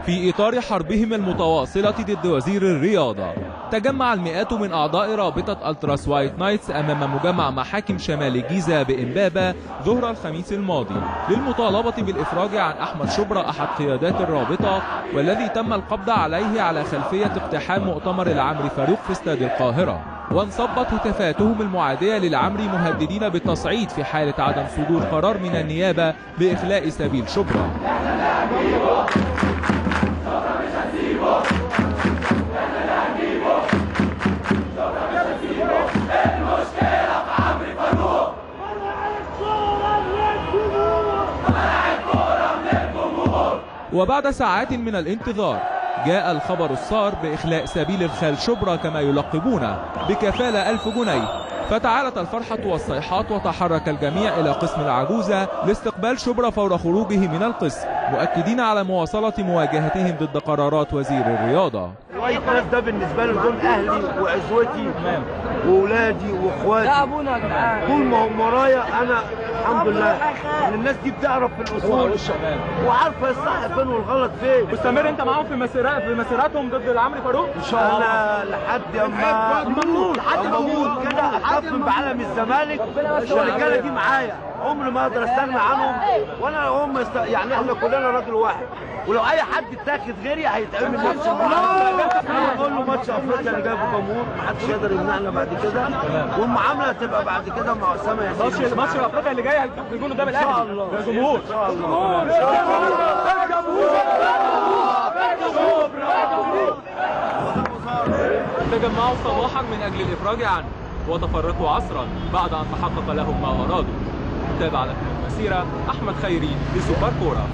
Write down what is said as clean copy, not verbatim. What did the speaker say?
في إطار حربهم المتواصلة ضد وزير الرياضة، تجمع المئات من أعضاء رابطة ألتراس وايت نايتس أمام مجمع محاكم شمال الجيزة بإمبابة ظهر الخميس الماضي للمطالبة بالإفراج عن أحمد شبرا أحد قيادات الرابطة، والذي تم القبض عليه على خلفية اقتحام مؤتمر العمري فاروق في استاد القاهرة. وانصبت هتافاتهم المعادية للعمري مهددين بالتصعيد في حالة عدم صدور قرار من النيابة بإخلاء سبيل شبرا. وبعد ساعات من الانتظار جاء الخبر السار بإخلاء سبيل الخال شبرا كما يلقبونه بكفالة 1000 جنيه. فتعالت الفرحة والصيحات وتحرك الجميع إلى قسم العجوزة لاستقبال شبرا فور خروجه من القسم، مؤكدين على مواصلة مواجهتهم ضد قرارات وزير الرياضة. الوايت نايتس ده بالنسبة لي دول أهلي وعزوتي وأولادي وإخواتي، طول ما هم ورايا أنا الحمد لله. الناس دي بتعرف في الأصول وعارفة الصح فين والغلط فين. مستمر أنت معاهم في مسيراتهم ضد العمري فاروق؟ إن شاء الله. أنا لحد ما أموت كده أحكم بعلم الزمالك، والرجالة دي معايا عمري ما اقدر استغنى عنهم، وانا هم يعني احنا كلنا راجل واحد، ولو اي حد اتاخد غيري هيتعمل نفس المعامله. انا بقول له ماتش افريقيا اللي جايبه جمهور محدش يقدر يمنعنا بعد كده، والمعامله هتبقى بعد كده مع اسامه ياسين. ماتش افريقيا اللي جاي هيكون قدام الاهلي. ان شاء الله يا جمهور. ان شاء الله. تجمعوا صباحا من اجل الافراج عنه وتفرقوا عصرا بعد ان تحقق لهم ما ارادوا. تابع لكم المسيرة أحمد خيري لسوبر كورة.